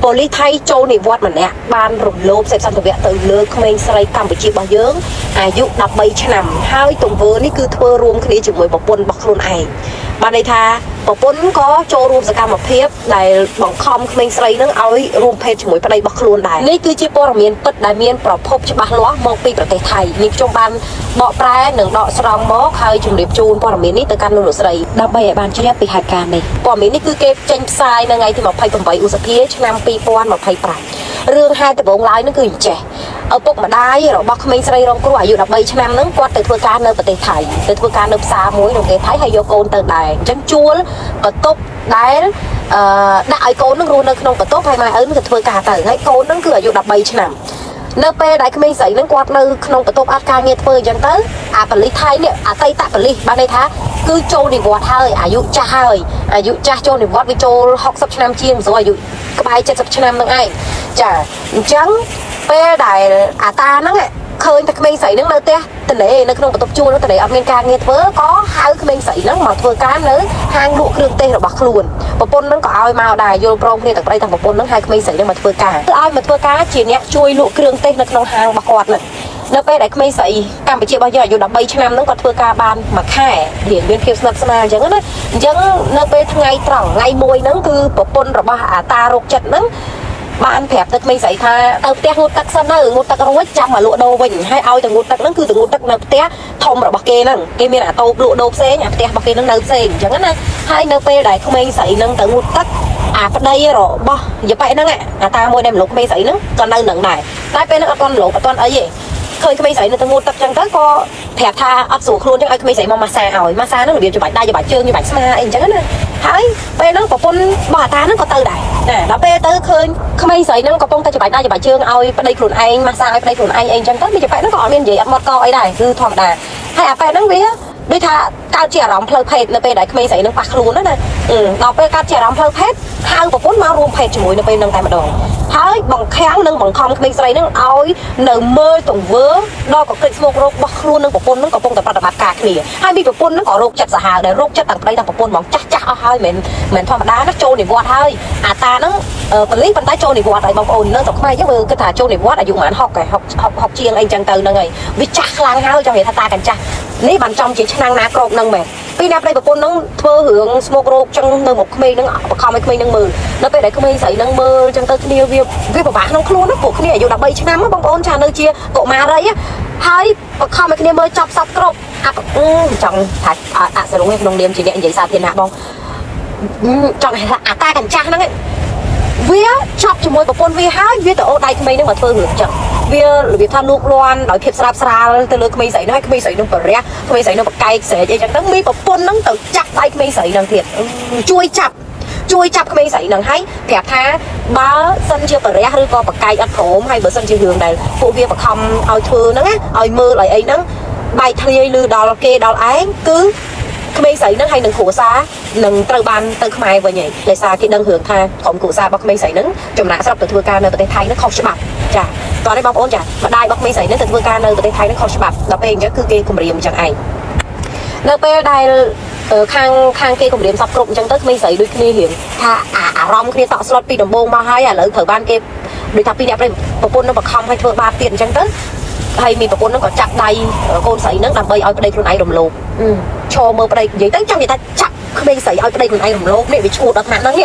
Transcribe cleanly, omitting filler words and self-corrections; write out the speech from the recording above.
ប៉ូលីសថៃចូលនិវត្តន៍ម្នាក់បានរំលោភសេពសន្តិវៈទៅលើក្មេងស្រីកម្ពុជារបស់យើងអាយុ13ឆ្នាំហើយទង្វើនេះគឺធ្វើរួមគ្នាជាមួយប្រពន្ធរបស់ខ្លួនឯងបានន័យថាប្រពន្ធក៏ចូលរួមសកម្មភាពដែលបង្ខំក្មេងស្រីនឹងឲ្យរួមភេទជាមួយប្តីរបស់ខ្លួនដែរនេះគឺជាព័ត៌មានពិតដែលមានប្រភពច្បាស់លាស់មកពីប្រទេសថៃនេះខ្ញុំបានបកប្រែនិងដកស្រង់មកហើយជម្រាបជូនព័ត៌មាននេះទៅកាន់លោកស្រីដើម្បីឲ្យបានជ្រាបពីហេតុការណ៍នេះព័ត៌មាននេះគឺគេចេញផ្សាយនៅថ្ងៃទី28ឧសភាឆ្នាំ2025រឿងហេតុដំបូងឡើយនឹងគឺអញ្ចេះឪពុកម្ដាយរបស់ក្មេងស្រីរងគ្រោះអាយុ13ឆ្នាំហ្នឹងគាត់ទៅធ្វើការនៅប្រទេសថៃទៅធ្វើការនៅផ្សារមួយនៅប្រទេសថៃហើយយកកូនទៅដែរអញ្ចឹងជួលបន្ទប់ដែលដាក់ឲ្យកូននឹងរស់នៅក្នុងបន្ទប់ហើយម៉ែឪនឹងទៅធ្វើការទៅហើយកូននឹងគឺអាយុ13ឆ្នាំនៅពេលដែលក្មេងស្រីនឹងគាត់នៅក្នុងបន្ទប់អត់ការងារធ្វើអញ្ចឹងទៅអាប៉ូលីសថៃនេះអតីតប៉ូលីសបានន័យថាគឺចូលនិវត្តន៍ហើយអាយុចាស់ហើយអាយុចាស់ចូលនិវត្តន៍វាចូល60ឆ្នាំជាងមិនស្រួលអាយុក្បែរ70ឆ្នាំនឹងឯងចាអញ្ចឹងពេលដែលអាតាហ្នឹងឃើញតែក្មេងស្រីហ្នឹងនៅផ្ទះតលេនៅក្នុងបន្ទប់ជួលនោះតលេអត់មានការងារធ្វើក៏ហៅក្មេងស្រីហ្នឹងមកធ្វើការនៅហាងលក់គ្រឿងទេសរបស់ខ្លួនប្រពន្ធហ្នឹងក៏ឲ្យមកដែរយល់ព្រមគ្នាទាំងប្តីទាំងប្រពន្ធហ្នឹងហៅក្មេងស្រីហ្នឹងមកធ្វើការឲ្យមកធ្វើការជាអ្នកជួយលក់គ្រឿងទេសនៅក្នុងហាងរបស់គាត់ហ្នឹងនៅពេលដែលក្មេងស្រីកម្ពុជារបស់យើងអាយុ13ឆ្នាំហ្នឹងគាត់ធ្វើការបានមួយខែរៀងមានភាពស្និទ្ធស្នាលអញ្ចឹងណាអញ្ចឹងនៅពេលថ្ងៃត្រង់ថ្ងៃមួយហ្នឹងគឺប្រពន្ធរបស់អាតារោគចិត្តហ្នឹងបានប្រាប់ទៅក្មេងស្រីថាទៅផ្ទះងូតទឹកសិនទៅងូតទឹករួចចាំមកលក់ដូរវិញហើយឲ្យទៅងូតទឹកហ្នឹងគឺទៅងូតទឹកនៅផ្ទះធំរបស់គេហ្នឹងគេមានអាតូបលក់ដូរផ្សេងអាផ្ទះរបស់គេហ្នឹងនៅផ្សេងអញ្ចឹងណាហើយនៅពេលដែលក្មេងស្រីហ្នឹងទៅងូតទឹកអាប្តីរបស់យាប៉ែហ្នឹងអាតាមួយដែលមលុកក្មេងស្រីហ្នឹងក៏នៅនឹងដែរតែពេលហ្នឹងអត់ទាន់មលុកអត់ទាន់អីទេឃើញក្មេងស្រីនៅទៅងូតទឹកអញ្ចឹងទៅក៏ប្រាប់ថាអត់ស្រួលខ្លួនអញ្ចឹងឲ្យក្មេងស្រីមកម៉ាសាឲ្យម៉ាសាហ្នឹងរបៀបច្បាច់ដៃច្បាច់ជើងច្បាច់ស្មាអីអញ្ចឹងណាហើយពេលហ្នឹងប្រពន្ធរបស់អាតាហ្នឹងក៏ទៅដែរដល់ពេលទៅឃើញក្មេងស្រីហ្នឹងកំពុងតែច្បាច់ដៃច្បាច់ជើងឲ្យប្តីខ្លួនឯងម៉ាសាឲ្យប្តីខ្លួនឯងអីអញ្ចឹងទៅមីច្បាច់ហ្នឹងក៏អត់មាននិយាយអត់មកកអីដែរគឺធម្មតាហើយអាប៉ែហ្នឹងវាដូចថាកើតជាអារម្មណ៍ផ្លូវភេទនៅពេលដែលក្មេងស្រីហ្នឹងប៉ះខ្លួនណាដល់ពេលកើតជាអារម្មណ៍ផ្លូវភេទហៅប្រពន្ធមករួមភេទជាមួយនៅពេលហ្នឹងតែម្ដងហើយបង្ខាំងនិងបង្ខំក្មេងស្រីហ្នឹងឲ្យនៅមើលទង្វើដល់ក៏គិតស្មុករោគរបស់ខ្លួននិងប្រពន្ធហ្នឹងកំពុងតែប្រតិបត្តិការគ្នាហើយមីប្រពន្ធហ្នឹងក៏រោគចិត្តសាហាវដែររោគចិត្តទាំងប្តីទាំងប្រពន្ធហ្មងចាស់អស់ហើយមិនធម្មតាណាចូលនិវត្តន៍ហើយអាតាហ្នឹងប៉ូលីសប៉ុន្តែចូលនិវត្តន៍ហើយបងប្អូននៅស្រុកខ្មែរយើងមើលគិតថាចូលនិវត្តន៍អាយុប្រហែល60ជាងអីចឹងទៅហ្នឹងហើយវាចាស់ខ្លាំងហើយចង់និយាយថាតាកញ្ចាស់នេះបានចំជាឆ្នាំណាក្របហ្នឹងមែនពីណាប្តីប្រពន្ធហ្នឹងធ្វើរឿងស្មុករោគចឹងនៅមុខក្មេងហ្នឹងបង្ខំឲ្យក្មេងហ្នឹងមើលនៅពេលដែលក្មេងស្រីហ្នឹងមើលចឹងទៅគ្នាវាពិបាកក្នុងខ្លួនណាពួកគ្នាអាយុ13ឆ្នាំបងប្អូនចានៅជាកុមារីហើយបង្ខំឲ្យគ្នាមើលចាប់សពគ្រប់ចង់ថាអសរងក្នុងនាមជាអ្នកនិយាយសាធារណៈបងចង់ថាអាតាកញ្ចាស់ហ្នឹងវាជាប់ជាមួយប្រពន្ធវាហើយវាទៅអូដៃក្មេងហ្នឹងមកធ្វើរឿងចឹងវារបៀបថាលូកលាន់ដោយភាពស្រាប់ស្រាលទៅលើក្មេងស្រីហ្នឹងហើយក្មេងស្រីហ្នឹងបរះក្មេងស្រីហ្នឹងបកែកស្រែកអីចឹងទៅមានប្រពន្ធហ្នឹងទៅចាប់ដៃក្មេងស្រីហ្នឹងទៀតជួយចាប់ក្មេងស្រីហ្នឹងហើយប្រាប់ថាបើសិនជាបរះឬក៏បកែកអត់ព្រមហើយបើសិនជារឿងដែលពួកវាបង្ខំឲ្យធ្វើហ្នឹងឲ្យមើលឲ្យអីហ្នឹងបែកធ្លាយឬដល់គេដល់ឯងគឺក្មេងស្រីហ្នឹងហើយនឹងគ្រួសារនឹងត្រូវបានទៅខ្មែរវិញហើយដោយសារគេដឹងរឿងថាក្រុមគ្រួសាររបស់ក្មេងស្រីហ្នឹងចំណាក់ស្រុកទៅធ្វើការនៅប្រទេសថៃហ្នឹងខុសច្បាប់ចាតោះនេះបងប្អូនចាម្ដាយរបស់ក្មេងស្រីហ្នឹងទៅធ្វើការនៅប្រទេសថៃហ្នឹងខុសច្បាប់ដល់ពេលអញ្ចឹងគឺគេគម្រាមអញ្ចឹងឯងនៅពេលដែលខាងគេគម្រាមសពគ្រប់អញ្ចឹងទៅក្មេងស្រីដូចគ្នារៀងថាអារម្មណ៍គ្នាតក់ស្លុតពីដំបូងមកហើយឥឡូវត្រូវបានគេដូចថាពីអ្នកប្រពន្ធនឹងបង្ខំឲ្យធ្វើបាបទៀតអញ្ចឹងទៅហើយមានប្រពន្ធនឹងក៏ចាប់ដៃកូនស្រីនឹងដើម្បីឲ្យប្តីខ្លួនឯងរំលោភឈរមើលប្តីនិយាយទៅចង់និយាយថាចាប់ក្មេងស្រីឲ្យប្តីខ្លួនឯងរំលោភនេះវាឈួតដល់ថ្នាក់ហ្នឹង